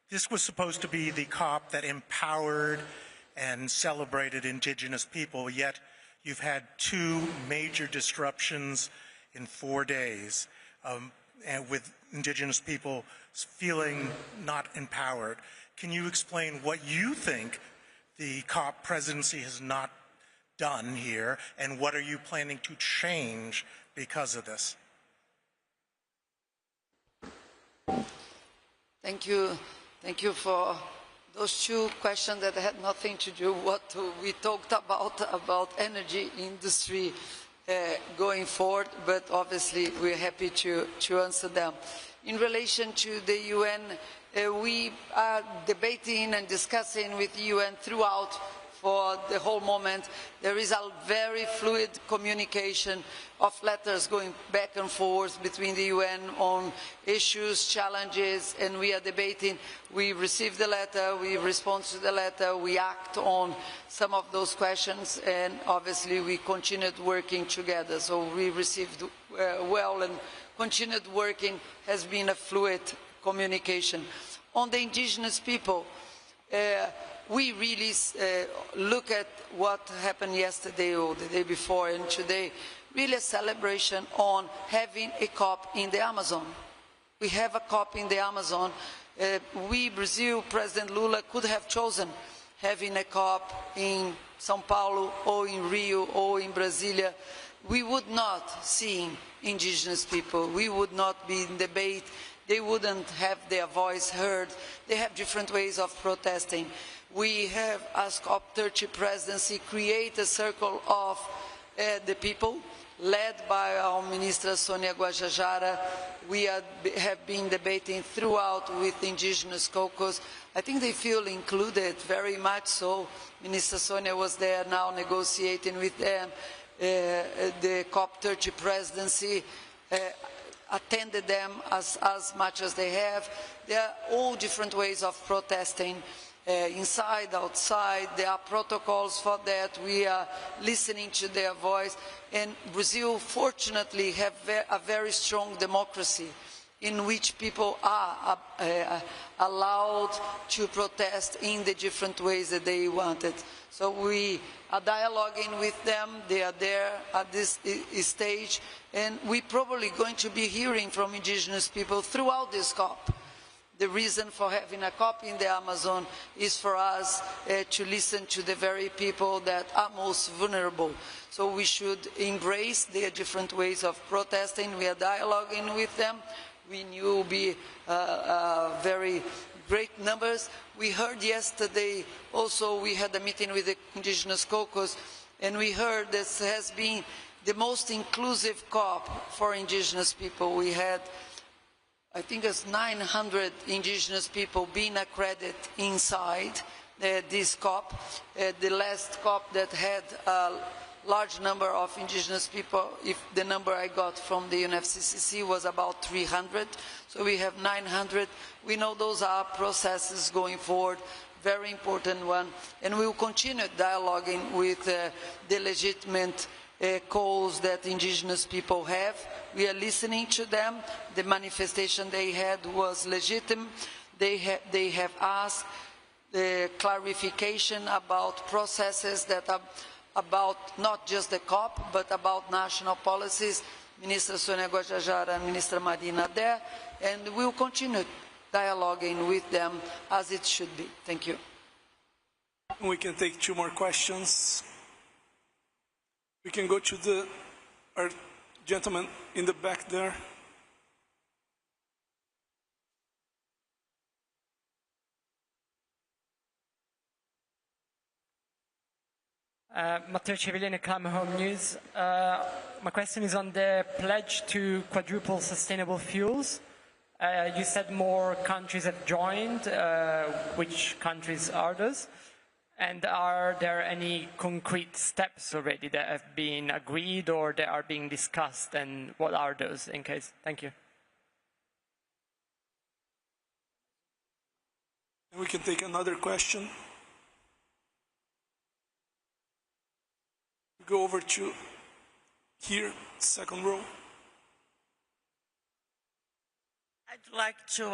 This was supposed to be the COP that empowered and celebrated indigenous people, yet you've had two major disruptions in 4 days, and with indigenous people feeling not empowered. Can you explain what you think the COP presidency has not done here, and what are you planning to change because of this? Thank you. Thank you for those two questions that had nothing to do with what we talked about energy industry going forward, but obviously we're happy to answer them. In relation to the UN, we are debating and discussing with the UN throughout for the whole moment. There is a very fluid communication of letters going back and forth between the UN on issues, challenges, and we are debating. We receive the letter, we respond to the letter, we act on some of those questions, and obviously we continued working together. So we received well, and continued working has been a fluid communication. On the indigenous people, we really look at what happened yesterday or the day before and today, really a celebration on having a COP in the Amazon. We have a COP in the Amazon. Brazil, President Lula could have chosen having a COP in São Paulo or in Rio or in Brasilia. We would not see indigenous people. We would not be in debate. They wouldn't have their voice heard. They have different ways of protesting. We have, as COP30 presidency, create a circle of the people, led by our Minister Sonia Guajajara. We have been debating throughout with the indigenous caucus. I think they feel included, very much so. Minister Sonia was there now negotiating with them. The COP30 presidency attended them as much as they have. There are all different ways of protesting. Inside, outside, there are protocols for that. We are listening to their voice. And Brazil, fortunately, have a very strong democracy in which people are allowed to protest in the different ways that they wanted. So we are dialoguing with them. They are there at this stage. And we're probably going to be hearing from indigenous people throughout this COP. The reason for having a COP in the Amazon is for us to listen to the very people that are most vulnerable. So we should embrace their different ways of protesting. We are dialoguing with them. We knew it would be very great numbers. We heard yesterday also, we had a meeting with the Indigenous Caucus, and we heard this has been the most inclusive COP for indigenous people. We had, I think it's 900 indigenous people being accredited inside this COP. The last COP that had a large number of indigenous people, if the number I got from the UNFCCC was about 300, so we have 900. We know those are processes going forward, very important one, and we will continue dialoguing with the legitimate calls that indigenous people have. We are listening to them. The manifestation they had was legitimate. They have asked clarification about processes that are about not just the COP, but about national policies. Minister Sonia Guajajara and Minister Marina there, and we will continue dialoguing with them as it should be. Thank you. We can take two more questions. We can go to our gentleman in the back there. Matteo Ciavillini, Climate Home News. My question is on the pledge to quadruple sustainable fuels. You said more countries have joined. Which countries are those? And are there any concrete steps already that have been agreed or that are being discussed, and what are those in case? Thank you. We can take another question. Go over to here, second row. I'd like to,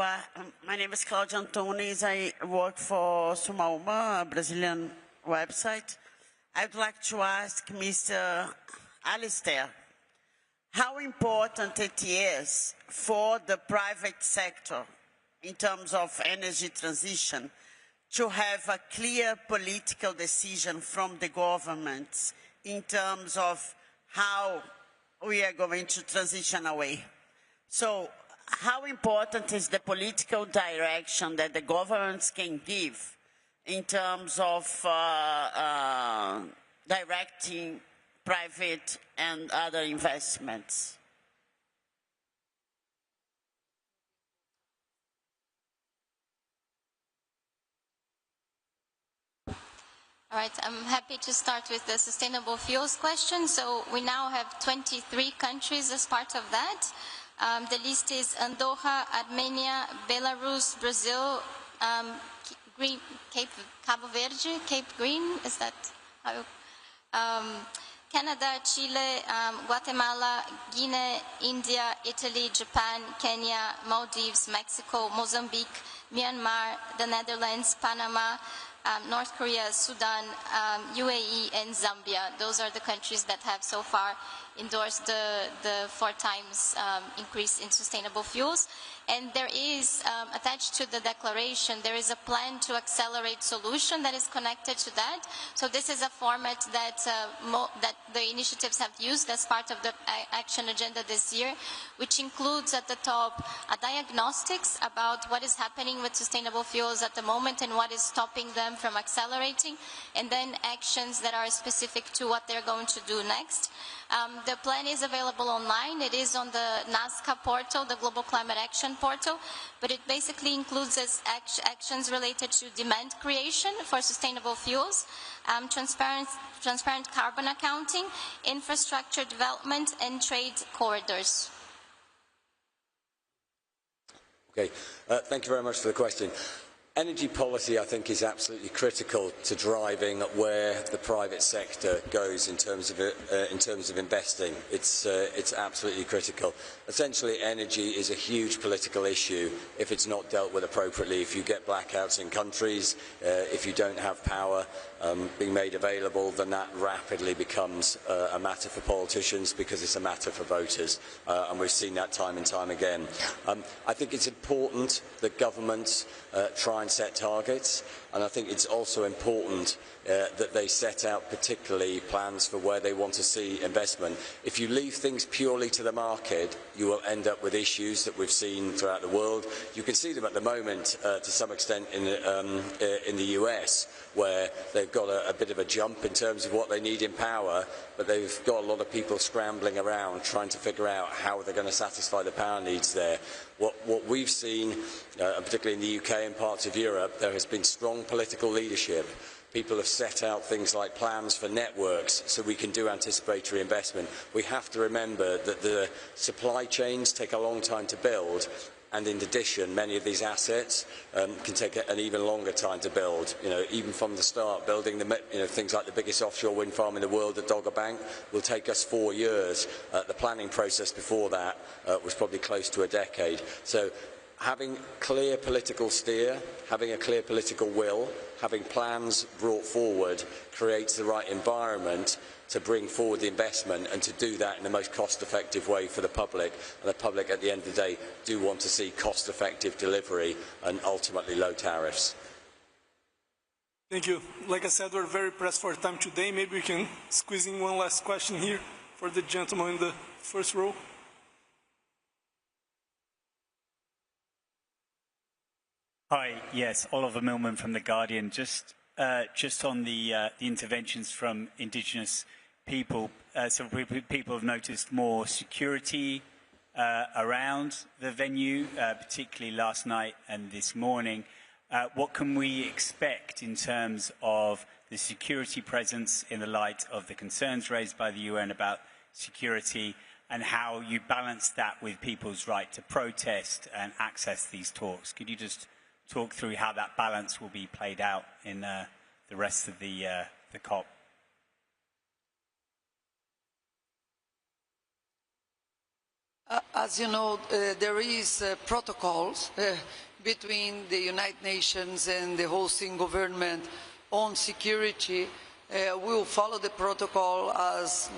my name is Claudia Antunes. I work for Sumauma, a Brazilian website. I'd like to ask Mr. Alistair how important it is for the private sector in terms of energy transition to have a clear political decision from the governments in terms of how we are going to transition away. So how important is the political direction that the governments can give in terms of directing private and other investments? All right, I'm happy to start with the sustainable fuels question. So we now have 23 countries as part of that. The list is Andorra, Armenia, Belarus, Brazil, Cabo Verde, Cape Green, is that how? Canada, Chile, Guatemala, Guinea, India, Italy, Japan, Kenya, Maldives, Mexico, Mozambique, Myanmar, the Netherlands, Panama, North Korea, Sudan, UAE, and Zambia. Those are the countries that have so far endorsed the 4 times increase in sustainable fuels. And there is, attached to the declaration, there is a plan to accelerate solution that is connected to that. So this is a format that, that the initiatives have used as part of the action agenda this year, which includes at the top a diagnostics about what is happening with sustainable fuels at the moment and what is stopping them from accelerating, and then actions that are specific to what they're going to do next. The plan is available online. It is on the NASCA portal, the Global Climate Action portal, but it basically includes actions related to demand creation for sustainable fuels, transparent carbon accounting, infrastructure development, and trade corridors. Okay, thank you very much for the question. Energy policy, I think, is absolutely critical to driving where the private sector goes in terms of investing. It's absolutely critical. Essentially, energy is a huge political issue if it's not dealt with appropriately. If you get blackouts in countries, if you don't have power being made available, then that rapidly becomes a matter for politicians because it's a matter for voters, and we've seen that time and time again. I think it's important that governments try and set targets, and I think it's also important that they set out particularly plans for where they want to see investment. If you leave things purely to the market, you will end up with issues that we've seen throughout the world. You can see them at the moment to some extent in the US, where they've got a bit of a jump in terms of what they need in power, but they've got a lot of people scrambling around trying to figure out how they're going to satisfy the power needs there. What we've seen, particularly in the UK and parts of Europe, there has been strong political leadership. People have set out things like plans for networks so we can do anticipatory investment. We have to remember that the supply chains take a long time to build, and in addition, many of these assets can take an even longer time to build. You know, even from the start, building things like the biggest offshore wind farm in the world at Dogger Bank will take us 4 years. The planning process before that was probably close to a decade. So having clear political steer, having a clear political will, having plans brought forward creates the right environment to bring forward the investment and to do that in the most cost-effective way for the public. And the public, at the end of the day, do want to see cost-effective delivery and ultimately low tariffs. Thank you. Like I said, we're very pressed for time today. Maybe we can squeeze in one last question here for the gentleman in the first row. Hi, yes, Oliver Millman from The Guardian. Just on the interventions from indigenous people, some people have noticed more security around the venue, particularly last night and this morning. What can we expect in terms of the security presence in the light of the concerns raised by the UN about security, and how you balance that with people's right to protest and access these talks? Could you just talk through how that balance will be played out in the rest of the COP? As you know, there is protocols between the United Nations and the hosting government on security. We will follow the protocol as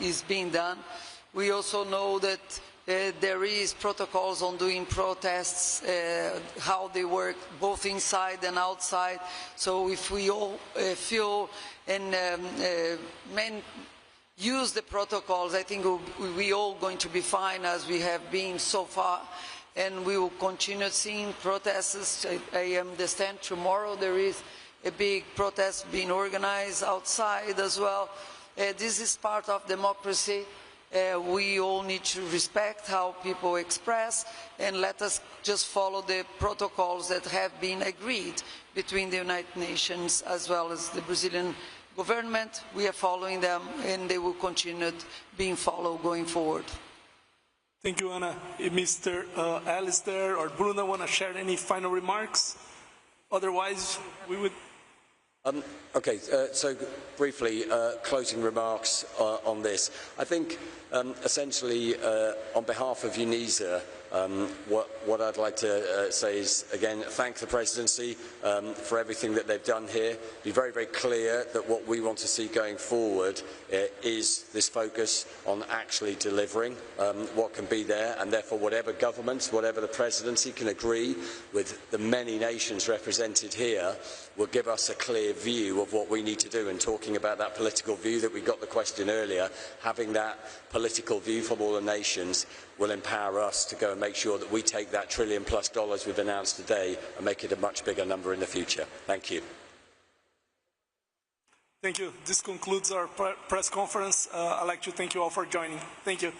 is being done. We also know that there is protocols on doing protests, how they work both inside and outside. So if we all feel and use the protocols, I think we all going to be fine as we have been so far. And we will continue seeing protests. I understand tomorrow there is a big protest being organized outside as well. This is part of democracy. We all need to respect how people express, and let us just follow the protocols that have been agreed between the United Nations as well as the Brazilian government. We are following them, and they will continue being followed going forward. Thank you, Anna. If Mr. Alistair or Bruno want to share any final remarks? Otherwise, we would... Okay, so briefly, closing remarks on this. I think essentially on behalf of UNEZA, what I'd like to say is, again, thank the Presidency for everything that they've done here. Be very, very clear that what we want to see going forward is this focus on actually delivering what can be there, and therefore whatever governments, whatever the Presidency can agree with the many nations represented here will give us a clear view of what we need to do. And talking about that political view that we got the question earlier, having that political view from all the nations will empower us to go and make sure that we take that $1 trillion+ we've announced today and make it a much bigger number in the future. Thank you. Thank you. This concludes our press conference. I'd like to thank you all for joining. Thank you.